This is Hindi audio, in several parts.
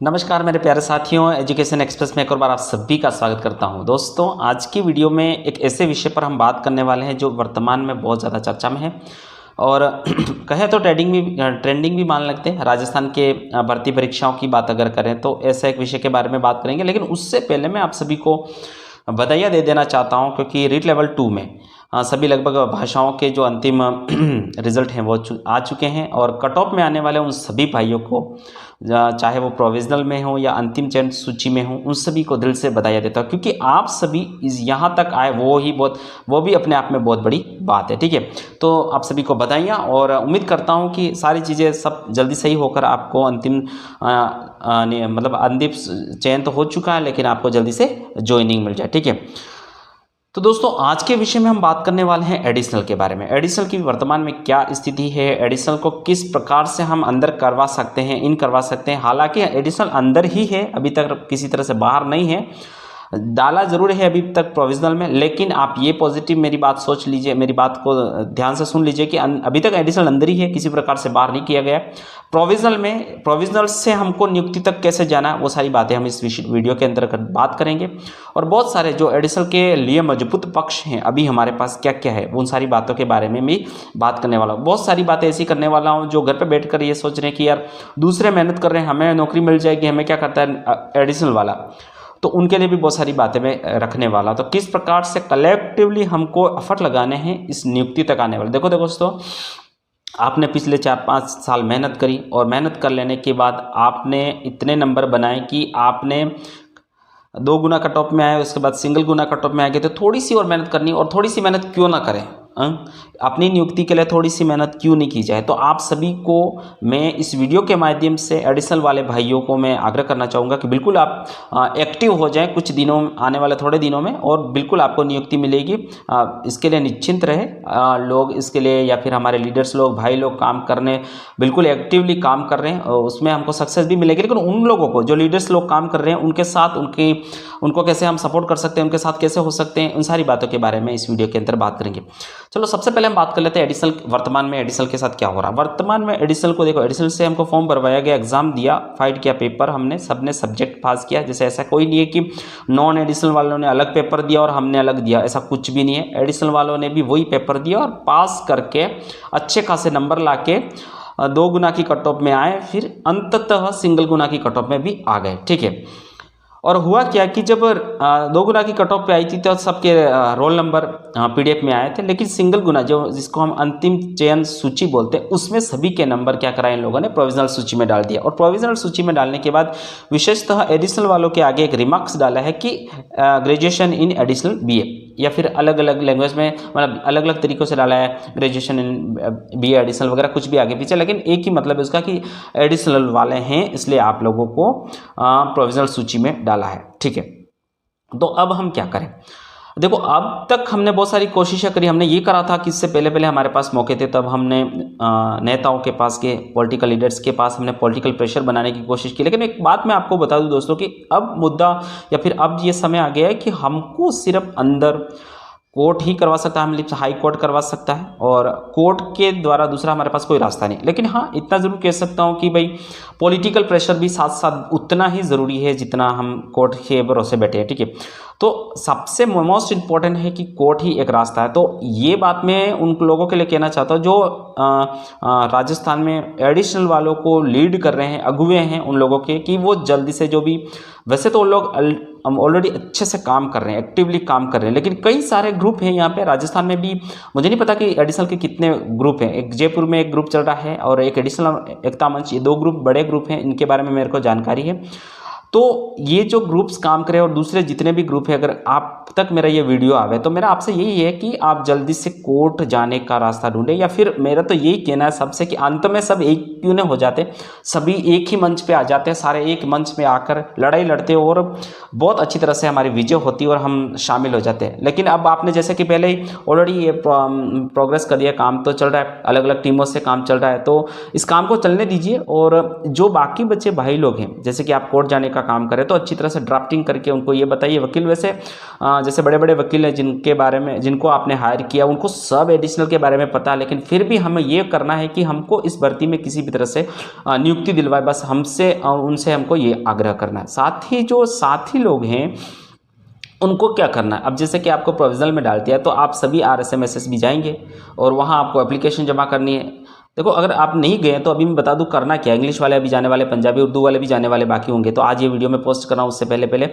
नमस्कार मेरे प्यारे साथियों, एजुकेशन एक्सप्रेस में एक और बार आप सभी का स्वागत करता हूं। दोस्तों, आज की वीडियो में एक ऐसे विषय पर हम बात करने वाले हैं जो वर्तमान में बहुत ज़्यादा चर्चा में है और कहें तो ट्रेंडिंग भी मान लगते हैं। राजस्थान के भर्ती परीक्षाओं की बात अगर करें तो ऐसा एक विषय के बारे में बात करेंगे, लेकिन उससे पहले मैं आप सभी को बधाइयाँ दे देना चाहता हूँ क्योंकि रीट लेवल 2 में सभी लगभग भाषाओं के जो अंतिम रिजल्ट हैं वो आ चुके हैं और कट ऑफ में आने वाले उन सभी भाइयों को, चाहे वो प्रोविजनल में हो या अंतिम चयन सूची में हो, उन सभी को दिल से बधाइयाँ देता हूँ क्योंकि आप सभी यहाँ तक आए वो भी अपने आप में बहुत बड़ी बात है। ठीक है, तो आप सभी को बधाइयाँ और उम्मीद करता हूँ कि सारी चीज़ें सब जल्दी सही होकर आपको अंतिम चयन तो हो चुका है, लेकिन आपको जल्दी से ज्वाइनिंग मिल जाए। ठीक है, तो दोस्तों आज के विषय में हम बात करने वाले हैं एडिशनल के बारे में। एडिशनल की वर्तमान में क्या स्थिति है, एडिशनल को किस प्रकार से हम अंदर करवा सकते हैं, करवा सकते हैं। हालांकि एडिशनल अंदर ही है, अभी तक किसी तरह से बाहर नहीं है, डाला जरूर है अभी तक प्रोविजनल में, लेकिन आप ये पॉजिटिव मेरी बात सोच लीजिए, मेरी बात को ध्यान से सुन लीजिए कि अभी तक एडिशनल अंदर ही है, किसी प्रकार से बाहर नहीं किया गया। प्रोविजनल से हमको नियुक्ति तक कैसे जाना, वो सारी बातें हम इस वीडियो के अंतर्गत बात करेंगे और बहुत सारे जो एडिशनल के लिए मजबूत पक्ष हैं अभी हमारे पास क्या क्या है, उन सारी बातों के बारे में भी बात करने वाला हूँ। बहुत सारी बातें ऐसी करने वाला हूँ जो घर पर बैठ कर ये सोच रहे हैं कि यार दूसरे मेहनत कर रहे हैं, हमें नौकरी मिल जाएगी, हमें क्या करता है एडिशनल वाला, तो उनके लिए भी बहुत सारी बातें मैं रखने वाला। तो किस प्रकार से कलेक्टिवली हमको एफर्ट लगाने हैं इस नियुक्ति तक आने वाले। देखो दोस्तों, आपने पिछले 4-5 साल मेहनत करी और मेहनत कर लेने के बाद आपने इतने नंबर बनाए कि आपने 2 गुना कट ऑफ में आए, उसके बाद सिंगल गुना कट ऑफ में आ गए। तो थोड़ी सी और मेहनत करनी, और थोड़ी सी मेहनत क्यों ना करें, अपनी नियुक्ति के लिए थोड़ी सी मेहनत क्यों नहीं की जाए। तो आप सभी को मैं इस वीडियो के माध्यम से एडिशनल वाले भाइयों को मैं आग्रह करना चाहूँगा कि बिल्कुल आप एक्टिव हो जाएं कुछ दिनों, आने वाले थोड़े दिनों में, और बिल्कुल आपको नियुक्ति मिलेगी। इसके लिए निश्चिंत रहे लोग, इसके लिए या फिर हमारे लीडर्स लोग, भाई लोग काम करने बिल्कुल एक्टिवली काम कर रहे हैं, उसमें हमको सक्सेस भी मिलेगी। लेकिन उन लोगों को जो लीडर्स लोग काम कर रहे हैं उनके साथ उनको कैसे हम सपोर्ट कर सकते हैं, उनके साथ कैसे हो सकते हैं, उन सारी बातों के बारे में इस वीडियो के अंदर बात करेंगे। चलो सबसे पहले हम बात कर लेते हैं एडिशनल, वर्तमान में एडिशनल के साथ क्या हो रहा है। वर्तमान में एडिशनल को देखो, एडिशनल से हमको फॉर्म भरवाया गया, एग्जाम दिया, फाइट किया पेपर, हमने सबने सब्जेक्ट पास किया। जैसे ऐसा कोई नहीं है कि नॉन एडिशनल वालों ने अलग पेपर दिया और हमने अलग दिया, ऐसा कुछ भी नहीं है। एडिशनल वालों ने भी वही पेपर दिया और पास करके अच्छे खासे नंबर लाके 2 गुना की कट ऑफ में आए, फिर अंततः सिंगल गुना की कट ऑफ में भी आ गए। ठीक है, और हुआ क्या कि जब 2 गुना की कट ऑफ पे आई थी तो सबके रोल नंबर पीडीएफ में आए थे, लेकिन सिंगल गुना जो जिसको हम अंतिम चयन सूची बोलते हैं उसमें सभी के नंबर क्या कराए इन लोगों ने, प्रोविजनल सूची में डाल दिया। और प्रोविजनल सूची में डालने के बाद विशेषतः एडिशनल वालों के आगे एक रिमार्क्स डाला है कि ग्रेजुएशन इन एडिशनल बीए, या फिर अलग अलग लैंग्वेज में, मतलब अलग अलग तरीक़ों से डाला है, ग्रेजुएशन इन बीए एडिशनल वगैरह कुछ भी आगे पीछे, लेकिन एक ही मतलब है उसका कि एडिशनल वाले हैं, इसलिए आप लोगों को प्रोविजनल सूची में डाला है। ठीक है, तो अब हम क्या करें। देखो, अब तक हमने बहुत सारी कोशिशें करी, हमने ये करा था कि इससे पहले हमारे पास मौके थे, तब हमने नेताओं के पास के, पॉलिटिकल लीडर्स के पास हमने पॉलिटिकल प्रेशर बनाने की कोशिश की। लेकिन एक बात मैं आपको बता दूं दोस्तों कि अब मुद्दा या फिर अब ये समय आ गया है कि हमको सिर्फ अंदर कोर्ट ही करवा सकता है, हम हाई कोर्ट करवा सकता है और कोर्ट के द्वारा दूसरा हमारे पास कोई रास्ता नहीं। लेकिन हाँ, इतना ज़रूर कह सकता हूँ कि भाई पॉलिटिकल प्रेशर भी साथ साथ उतना ही ज़रूरी है जितना हम कोर्ट के भरोसे बैठे हैं। ठीक है, तो सबसे मोस्ट इम्पॉर्टेंट है कि कोर्ट ही एक रास्ता है। तो ये बात मैं उन लोगों के लिए कहना चाहता हूँ जो राजस्थान में एडिशनल वालों को लीड कर रहे हैं, अगुवे हैं उन लोगों के, कि वो जल्दी से जो भी, वैसे तो उन लोग ऑलरेडी अच्छे से काम कर रहे हैं, एक्टिवली काम कर रहे हैं, लेकिन कई सारे ग्रुप हैं यहाँ पे राजस्थान में भी। मुझे नहीं पता कि एडिशनल के कितने ग्रुप हैं, एक जयपुर में एक ग्रुप चल रहा है और एक एडिशनल एकता मंच, ये 2 ग्रुप बड़े ग्रुप हैं, इनके बारे में मेरे को जानकारी है। तो ये जो ग्रुप्स काम करें और दूसरे जितने भी ग्रुप है, अगर आप तक मेरा ये वीडियो आवे तो मेरा आपसे यही है कि आप जल्दी से कोर्ट जाने का रास्ता ढूंढें, या फिर मेरा तो यही कहना है सबसे कि अंत में सब एक क्यों नहीं हो जाते, सभी एक ही मंच पे आ जाते हैं, सारे एक मंच पे आकर लड़ाई लड़ते हैं और बहुत अच्छी तरह से हमारी विजय होती है और हम शामिल हो जाते हैं। लेकिन अब आपने जैसे कि पहले ही ऑलरेडी ये प्रोग्रेस कर दिया, काम तो चल रहा है, अलग अलग टीमों से काम चल रहा है, तो इस काम को चलने दीजिए। और जो बाकी बच्चे भाई लोग हैं, जैसे कि आप कोर्ट जाने का काम करें तो अच्छी तरह से ड्राफ्टिंग करके उनको ये बताइए। वकील वैसे जैसे बड़े बड़े वकील हैं जिनके बारे में, जिनको आपने हायर किया, उनको सब एडिशनल के बारे में पता है, लेकिन फिर भी हमें ये करना है कि हमको इस भर्ती में किसी भी तरह से नियुक्ति दिलवाए, बस हमसे उनसे हमको ये आग्रह करना है। साथ ही जो साथी लोग हैं उनको क्या करना है, अब जैसे कि आपको प्रोविजनल में डाल दिया तो आप सभी RSMSS भी जाएंगे और वहाँ आपको एप्लीकेशन जमा करनी है। देखो अगर आप नहीं गए तो अभी मैं बता दूं करना क्या। इंग्लिश वाले अभी जाने वाले, पंजाबी उर्दू वाले भी जाने वाले बाकी होंगे, तो आज ये वीडियो में पोस्ट कर रहा हूँ। उससे पहले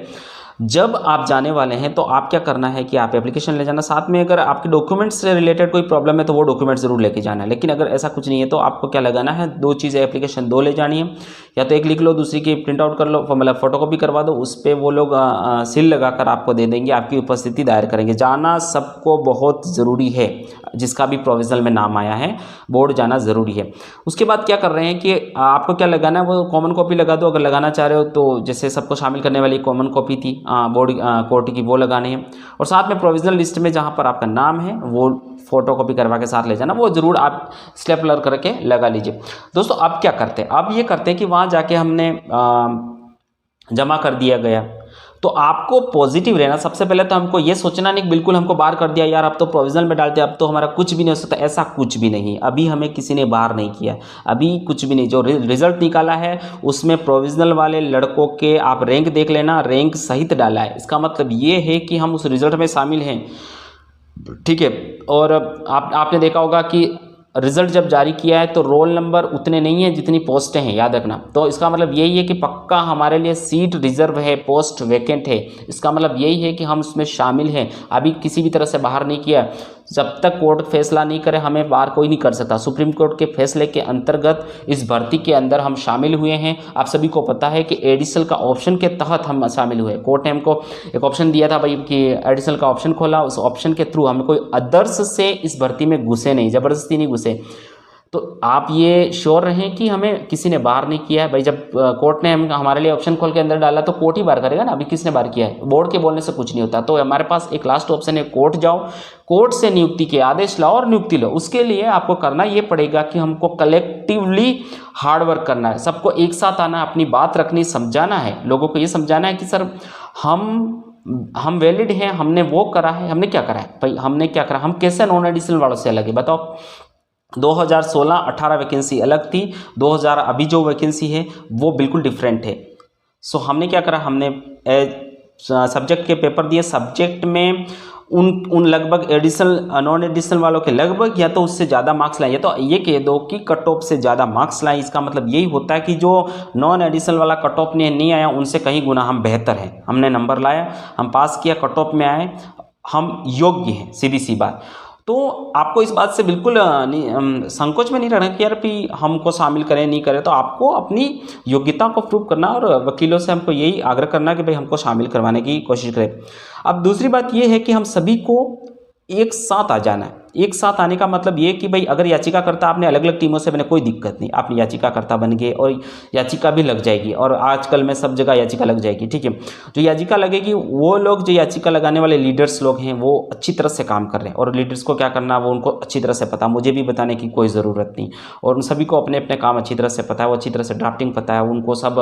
जब आप जाने वाले हैं तो आप क्या करना है कि आप एप्लीकेशन ले जाना, साथ में अगर आपके डॉक्यूमेंट्स से रिलेटेड कोई प्रॉब्लम है तो वो डॉक्यूमेंट जरूर लेके जाना है। लेकिन अगर ऐसा कुछ नहीं है तो आपको क्या लगाना है, दो चीज़ें, एप्लीकेशन दो ले जानी है, या तो एक लिख लो, दूसरी की प्रिंट आउट कर लो, मतलब फोटोकॉपी करवा दो, उस पर वो लोग सील लगाकर आपको दे देंगे, आपकी उपस्थिति दायर करेंगे। जाना सबको बहुत ज़रूरी है, जिसका भी प्रोविजनल में नाम आया है, बोर्ड जाना ज़रूरी है। उसके बाद क्या कर रहे हैं कि आपको क्या लगाना है, वो कॉमन कॉपी लगा दो अगर लगाना चाह रहे हो तो। जैसे सबको शामिल करने वाली कॉमन कॉपी थी बोर्ड कोर्ट की, वो लगानी है। और साथ में प्रोविजनल लिस्ट में जहाँ पर आपका नाम है वो फोटो कॉपी करवा के साथ ले जाना, वो जरूर आप स्टेपलर करके लगा लीजिए। दोस्तों अब क्या करते हैं, अब ये करते हैं कि वहाँ जाके हमने जमा कर दिया गया तो आपको पॉजिटिव रहना। सबसे पहले तो हमको ये सोचना नहीं कि बिल्कुल हमको बाहर कर दिया यार, अब तो प्रोविजनल में डाल दिया, अब तो हमारा कुछ भी नहीं हो सकता। ऐसा कुछ भी नहीं, अभी हमें किसी ने बाहर नहीं किया, अभी कुछ भी नहीं। जो रिजल्ट निकाला है उसमें प्रोविजनल वाले लड़कों के आप रैंक देख लेना, रैंक सहित डाला है, इसका मतलब ये है कि हम उस रिजल्ट में शामिल हैं, ठीक है। और आपने देखा होगा कि रिजल्ट जब जारी किया है तो रोल नंबर उतने नहीं है जितनी पोस्टें हैं, याद रखना। तो इसका मतलब यही है कि पक्का हमारे लिए सीट रिजर्व है, पोस्ट वैकेंट है। इसका मतलब यही है कि हम उसमें शामिल हैं, अभी किसी भी तरह से बाहर नहीं किया। जब तक कोर्ट फैसला नहीं करे हमें बाहर कोई नहीं कर सकता। सुप्रीम कोर्ट के फैसले के अंतर्गत इस भर्ती के अंदर हम शामिल हुए हैं। आप सभी को पता है कि एडिशनल का ऑप्शन के तहत हम शामिल हुए। कोर्ट ने हमको एक ऑप्शन दिया था भाई कि एडिशनल का ऑप्शन खोला, उस ऑप्शन के थ्रू हम कोई अदर्स से इस भर्ती में घुसे नहीं, जबरदस्ती नहीं घुसे। तो आप ये श्योर रहें कि हमें किसी ने बाहर नहीं किया है। भाई जब कोर्ट ने हमारे लिए ऑप्शन खोल के अंदर डाला तो कोर्ट ही बाहर करेगा ना, अभी किसने बाहर किया है, बोर्ड के बोलने से कुछ नहीं होता। तो हमारे पास एक लास्ट ऑप्शन है, कोर्ट जाओ, कोर्ट से नियुक्ति के आदेश लाओ और नियुक्ति लो। उसके लिए आपको करना ये पड़ेगा कि हमको कलेक्टिवली हार्डवर्क करना है, सबको एक साथ आना, अपनी बात रखनी, समझाना है, लोगों को ये समझाना है कि सर हम वैलिड हैं, हमने वो करा है। हमने क्या करा है भाई, हमने क्या करा, हम कैसे नॉन एडिशनल वालों से अलग है बताओ। 2016-18 वैकेंसी अलग थी, 2000 अभी जो वैकेंसी है वो बिल्कुल डिफरेंट है। सो हमने क्या करा, हमने सब्जेक्ट के पेपर दिए, सब्जेक्ट में उन लगभग एडिशनल नॉन एडिशनल वालों के लगभग या तो उससे ज़्यादा मार्क्स लाए, या तो ये कह दो कि कट ऑफ से ज़्यादा मार्क्स लाए। इसका मतलब यही होता है कि जो नॉन एडिशनल वाला कट ऑफ नहीं आया उनसे कहीं गुना हम बेहतर हैं। हमने नंबर लाया, हम पास किया, कट ऑफ में आए, हम योग्य हैं, सीधी सी बात। तो आपको इस बात से बिल्कुल संकोच में नहीं रहना कि यार भी हमको शामिल करें नहीं करें। तो आपको अपनी योग्यता को प्रूव करना और वकीलों से हमको यही आग्रह करना कि भाई हमको शामिल करवाने की कोशिश करें। अब दूसरी बात ये है कि हम सभी को एक साथ आ जाना है। एक साथ आने का मतलब ये कि भाई अगर याचिकाकर्ता आपने अलग अलग टीमों से बने, कोई दिक्कत नहीं, आपने याचिकाकर्ता बन गए और याचिका भी लग जाएगी, और आजकल में सब जगह याचिका लग जाएगी, ठीक है। जो याचिका लगेगी वो लोग, जो याचिका लगाने वाले लीडर्स लोग हैं वो अच्छी तरह से काम कर रहे हैं, और लीडर्स को क्या करना वो उनको अच्छी तरह से पता, मुझे भी बताने की कोई ज़रूरत नहीं। और उन सभी को अपने अपने काम अच्छी तरह से पता है, वो अच्छी तरह से ड्राफ्टिंग पता है, उनको सब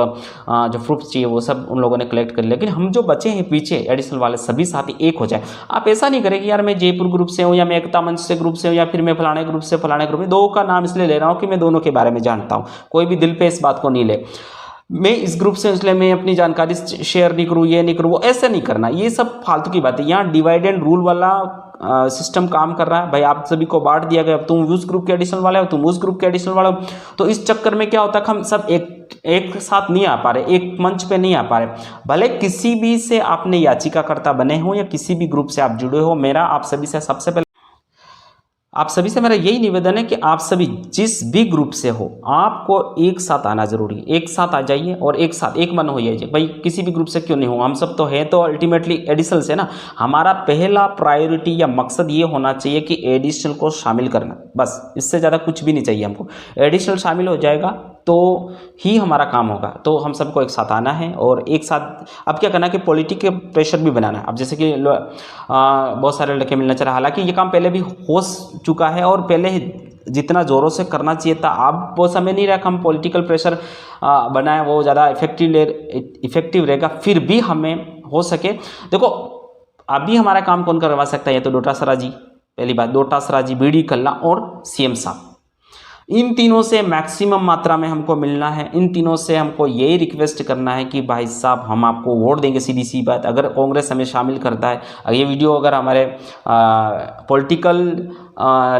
जो प्रूफ चाहिए वो सब उन लोगों ने कलेक्ट कर लिया। लेकिन हम जो बचे हैं पीछे एडिशनल वाले, सभी साथी एक हो जाए। आप ऐसा नहीं करें कि यार मैं जयपुर ग्रुप से हूँ, या मैं एकता मंच से ग्रुप से हूँ, या फिर मैं फलाने ग्रुप से फलाने ग्रुप में। दो का नाम इसलिए ले रहा हूँ कि मैं दोनों के बारे में जानता हूँ, कोई भी दिल पे इस बात को नहीं ले। मैं इस ग्रुप से इसलिए मैं अपनी जानकारी शेयर नहीं करूँ, ये नहीं करूँ, वो ऐसे नहीं करना, ये सब फालतू की बात है। यहाँ डिवाइड एंड रूल वाला सिस्टम काम कर रहा है। भाई आप सभी को बांट दिया गया, अब तुम उस ग्रुप के एडिशनल वाले हो, तुम उस ग्रुप के एडिशनल वाले हो। तो इस चक्कर में क्या होता है कि हम सब एक साथ नहीं आ पा रहे, एक मंच पे नहीं आ पा रहे। भले किसी भी से आपने याचिकाकर्ता बने हो या किसी भी ग्रुप से आप जुड़े हो, मेरा आप सभी से सबसे पहले आप सभी से मेरा यही निवेदन है कि आप सभी जिस भी ग्रुप से हो आपको एक साथ आना जरूरी है। एक साथ आ जाइए और एक साथ एक मन हो जाइए। भाई किसी भी ग्रुप से क्यों नहीं हो, हम सब तो हैं, तो अल्टीमेटली एडिशनल से ना। हमारा पहला प्रायोरिटी या मकसद ये होना चाहिए कि एडिशनल को शामिल करना, बस, इससे ज़्यादा कुछ भी नहीं चाहिए हमको। एडिशनल शामिल हो जाएगा तो ही हमारा काम होगा। तो हम सबको एक साथ आना है और एक साथ अब क्या करना है कि पॉलिटिक के प्रेशर भी बनाना है। अब जैसे कि बहुत सारे लड़के मिलना चाह रहा, हालांकि ये काम पहले भी हो चुका है और पहले ही जितना ज़ोरों से करना चाहिए था, अब वो समय नहीं रहा कि हम पॉलिटिकल प्रेशर बनाएं, वो ज़्यादा इफेक्टिव रहेगा। फिर भी हमें हो सके, देखो अभी हमारा काम कौन करवा सकता है, ये तो डोटासरा जी, पहली बात डोटासरा जी, बीडी कल्ला और सीएम साहब, इन तीनों से मैक्सिमम मात्रा में हमको मिलना है। इन तीनों से हमको यही रिक्वेस्ट करना है कि भाई साहब हम आपको वोट देंगे, सीधी सी बात। अगर कांग्रेस हमें शामिल करता है, ये वीडियो अगर हमारे पॉलिटिकल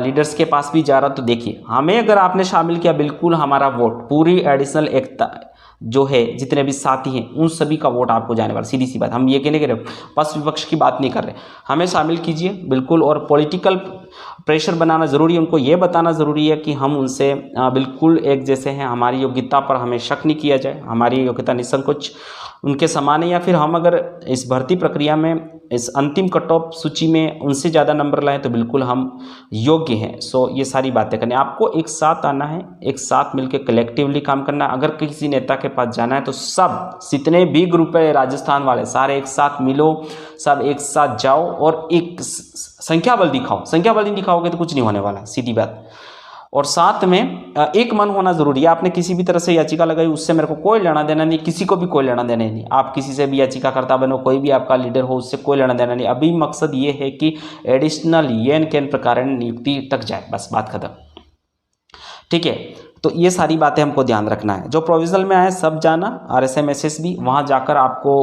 लीडर्स के पास भी जा रहा तो देखिए, हमें अगर आपने शामिल किया, बिल्कुल हमारा वोट पूरी एडिशनल एकता जो है, जितने भी साथी हैं उन सभी का वोट आपको जाने वाला, सीधी सी बात। हम ये कहने के पक्ष विपक्ष की बात नहीं कर रहे, हमें शामिल कीजिए बिल्कुल। और पॉलिटिकल प्रेशर बनाना ज़रूरी है, उनको ये बताना ज़रूरी है कि हम उनसे बिल्कुल एक जैसे हैं, हमारी योग्यता पर हमें शक नहीं किया जाए, हमारी योग्यता निसंकोच उनके समान है, या फिर हम अगर इस भर्ती प्रक्रिया में इस अंतिम कट ऑफ सूची में उनसे ज़्यादा नंबर लाएं तो बिल्कुल हम योग्य हैं। सो ये सारी बातें करनी, आपको एक साथ आना है, एक साथ मिलकर कलेक्टिवली काम करना है। अगर किसी नेता के पास जाना है तो सब जितने भी ग्रुप है राजस्थान वाले सारे एक साथ मिलो, सब एक साथ जाओ और एक संख्या बल दिखाओ। संख्या बल नहीं दिखाओगे तो कुछ नहीं होने वाला, सीधी बात। और साथ में एक मन होना जरूरी है। आपने किसी भी तरह से याचिका लगाई, उससे मेरे को कोई लेना देना नहीं, किसी को भी कोई लेना देना नहीं। आप किसी से भी याचिकाकर्ता बनो, कोई भी आपका लीडर हो, उससे कोई लेना देना नहीं। अभी मकसद ये है कि एडिशनल येन केन प्रकार नियुक्ति तक जाए, बस बात खत्म, ठीक है। तो ये सारी बातें हमको ध्यान रखना है। जो प्रोविजनल में आए सब जाना, RSMSS भी, वहाँ जाकर आपको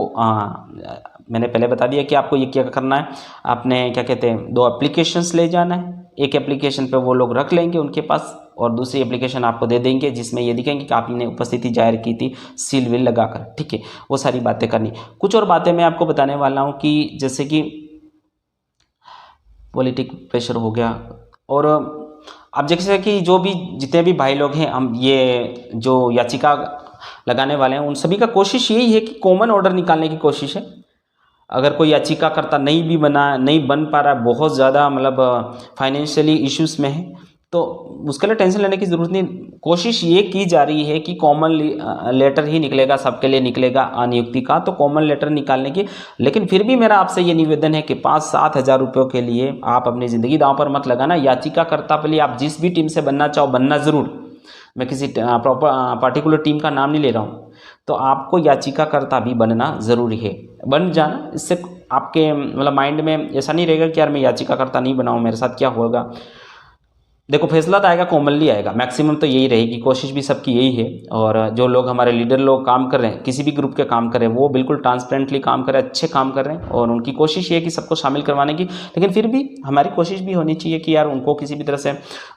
मैंने पहले बता दिया कि आपको ये क्या करना है। आपने क्या कहते हैं 2 एप्लीकेशंस ले जाना है, एक एप्लीकेशन पे वो लोग रख लेंगे उनके पास, और दूसरी एप्लीकेशन आपको दे देंगे जिसमें ये दिखेंगे कि आपने उपस्थिति जाहिर की थी सील विल लगाकर, ठीक है। वो सारी बातें करनी। कुछ और बातें मैं आपको बताने वाला हूँ कि जैसे कि पॉलिटिकल प्रेशर हो गया, और अब जैसे कि जो भी जितने भी भाई लोग हैं, हम ये जो याचिका लगाने वाले हैं उन सभी का कोशिश यही है कि कॉमन ऑर्डर निकालने की कोशिश है। अगर कोई याचिकाकर्ता नहीं बन पा रहा है, बहुत ज़्यादा मतलब फाइनेंशियली इश्यूज़ में है, तो उसके लिए टेंशन लेने की ज़रूरत नहीं। कोशिश ये की जा रही है कि कॉमन लेटर ही निकलेगा, सबके लिए निकलेगा नियुक्ति का, तो कॉमन लेटर निकालने की। लेकिन फिर भी मेरा आपसे ये निवेदन है कि 5-7 हज़ार रुपयों के लिए आप अपनी ज़िंदगी दांव पर मत लगाना। याचिकाकर्ता के लिए आप जिस भी टीम से बनना चाहो, बनना ज़रूर, मैं किसी पार्टिकुलर टीम का नाम नहीं ले रहा हूँ, तो आपको याचिकाकर्ता भी बनना ज़रूरी है। बन जाना, इससे आपके मतलब माइंड में ऐसा नहीं रहेगा कि यार मैं याचिकाकर्ता नहीं बनाऊँ, मेरे साथ क्या होगा। देखो फैसला तो आएगा, कॉमनली आएगा, मैक्सिमम तो यही रहेगी, कोशिश भी सबकी यही है। और जो लोग हमारे लीडर लोग काम कर रहे हैं, किसी भी ग्रुप के काम कर रहे हैं, वो बिल्कुल ट्रांसपेरेंटली काम कर रहे हैं, अच्छे काम कर रहे हैं, और उनकी कोशिश ये है कि सबको शामिल करवाने की। लेकिन फिर भी हमारी कोशिश भी होनी चाहिए कि यार उनको किसी भी तरह से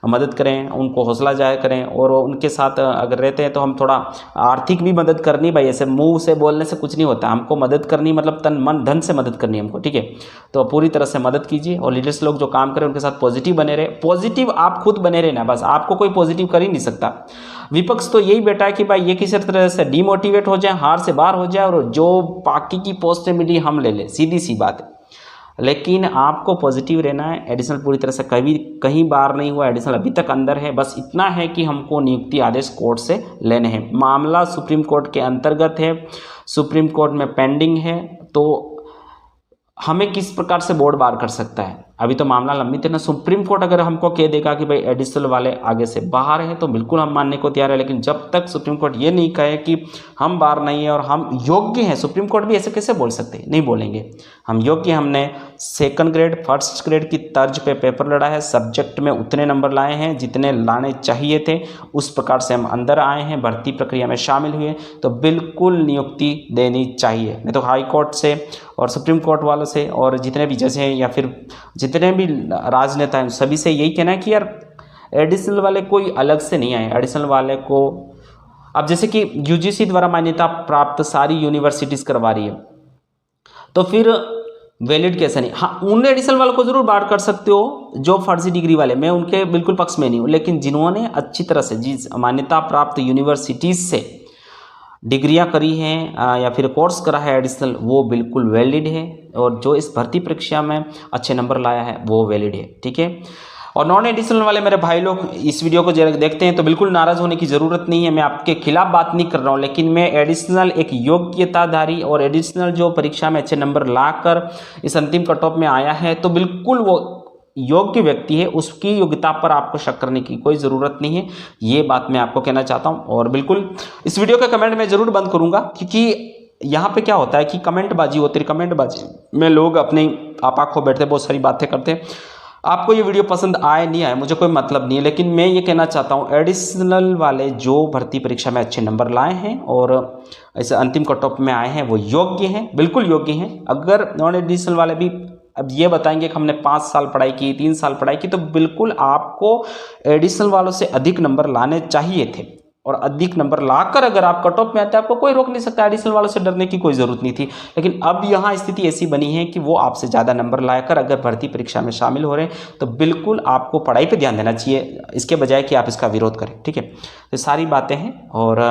मदद करें, उनको हौसला जाहिर करें, और उनके साथ अगर रहते हैं तो हम थोड़ा आर्थिक भी मदद करनी। भाई ऐसे मुँह से बोलने से कुछ नहीं होता, हमको मदद करनी मतलब तन मन धन से मदद करनी हमको, ठीक है। तो पूरी तरह से मदद कीजिए, और लीडर्स लोग जो काम करें उनके साथ पॉजिटिव बने रहे। पॉजिटिव आप खुद बने रहे ना, बस आपको कोई पॉजिटिव कर ही नहीं सकता। विपक्ष तो यही बैठा है कि भाई ये किसी तरह से डिमोटिवेट हो जाए, हार से बाहर हो जाए, और जो बाकी की पोस्टें मिली हम ले लें, सीधी सी बात है। लेकिन आपको पॉजिटिव रहना है। एडिशनल पूरी तरह से कहीं बार नहीं हुआ, एडिशनल अभी तक अंदर है। बस इतना है कि हमको नियुक्ति आदेश कोर्ट से लेने हैं। मामला सुप्रीम कोर्ट के अंतर्गत है, सुप्रीम कोर्ट में पेंडिंग है, तो हमें किस प्रकार से बोर्ड बार कर सकता है। अभी तो मामला लंबित है ना। सुप्रीम कोर्ट अगर हमको कह देगा कि भाई एडिशनल वाले आगे से बाहर हैं, तो बिल्कुल हम मानने को तैयार है। लेकिन जब तक सुप्रीम कोर्ट ये नहीं कहे कि हम बाहर नहीं है और हम योग्य हैं, सुप्रीम कोर्ट भी ऐसे कैसे बोल सकते हैं, नहीं बोलेंगे। हम योग्य, हमने 2nd ग्रेड 1st ग्रेड की तर्ज पे पेपर लड़ा है, सब्जेक्ट में उतने नंबर लाए हैं जितने लाने चाहिए थे, उस प्रकार से हम अंदर आए हैं, भर्ती प्रक्रिया में शामिल हुए, तो बिल्कुल नियुक्ति देनी चाहिए। नहीं तो हाई कोर्ट से और सुप्रीम कोर्ट वालों से और जितने भी जज हैं या फिर जितने भी राजनेता हैं, सभी से यही कहना है कि यार एडिशनल वाले कोई अलग से नहीं आए। एडिशनल वाले को अब जैसे कि UGC द्वारा मान्यता प्राप्त सारी यूनिवर्सिटीज़ करवा रही है, तो फिर वैलिड कैसे नहीं। हाँ, उन एडिशनल वालों को जरूर बार कर सकते हो जो फर्जी डिग्री वाले, मैं उनके बिल्कुल पक्ष में नहीं हूँ। लेकिन जिन्होंने अच्छी तरह से जिस मान्यता प्राप्त यूनिवर्सिटीज़ से डिग्रियां करी हैं या फिर कोर्स करा है एडिशनल, वो बिल्कुल वैलिड है। और जो इस भर्ती परीक्षा में अच्छे नंबर लाया है वो वैलिड है, ठीक है। और नॉन एडिशनल वाले मेरे भाई लोग इस वीडियो को देखते हैं तो बिल्कुल नाराज़ होने की ज़रूरत नहीं है। मैं आपके खिलाफ बात नहीं कर रहा हूँ, लेकिन मैं एडिशनल एक योग्यताधारी और एडिशनल जो परीक्षा में अच्छे नंबर लाकर इस अंतिम कट ऑफ में आया है, तो बिल्कुल वो योग्य व्यक्ति है उसकी योग्यता पर आपको शक करने की कोई ज़रूरत नहीं है, ये बात मैं आपको कहना चाहता हूँ। और बिल्कुल इस वीडियो का कमेंट मैं ज़रूर बंद करूँगा, क्योंकि यहाँ पे क्या होता है कि कमेंट बाजी होती है, कमेंट बाजी में लोग अपने आपा खो बैठते, बहुत सारी बातें करते हैं। आपको ये वीडियो पसंद आए नहीं आए मुझे कोई मतलब नहीं है, लेकिन मैं ये कहना चाहता हूँ एडिशनल वाले जो भर्ती परीक्षा में अच्छे नंबर लाए हैं और ऐसे अंतिम कट ऑफ में आए हैं वो योग्य हैं, बिल्कुल योग्य हैं। अगर नॉन एडिशनल वाले भी अब ये बताएंगे कि हमने 5 साल पढ़ाई की, 3 साल पढ़ाई की, तो बिल्कुल आपको एडिशनल वालों से अधिक नंबर लाने चाहिए थे। और अधिक नंबर लाकर अगर आप कट ऑफ में आते आपको कोई रोक नहीं सकता, एडिशनल वालों से डरने की कोई ज़रूरत नहीं थी। लेकिन अब यहाँ स्थिति ऐसी बनी है कि वो आपसे ज़्यादा नंबर लाकर अगर भर्ती परीक्षा में शामिल हो रहे हैं तो बिल्कुल आपको पढ़ाई पे ध्यान देना चाहिए, इसके बजाय कि आप इसका विरोध करें। ठीक है, तो सारी बातें हैं। और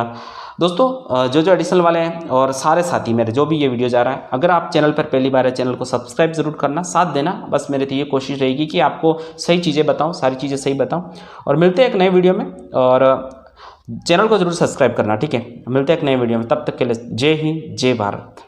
दोस्तों जो एडिशनल वाले हैं और सारे साथी मेरे जो भी ये वीडियो जा रहा है, अगर आप चैनल पर पहली बार है चैनल को सब्सक्राइब जरूर करना, साथ देना। बस मेरी तो ये कोशिश रहेगी कि आपको सही चीज़ें बताऊं, सारी चीज़ें सही बताऊं। और मिलते हैं एक नए वीडियो में, और चैनल को जरूर सब्सक्राइब करना। ठीक है, मिलते हैं एक नए वीडियो में, तब तक के लिए जय हिंद जय भारत।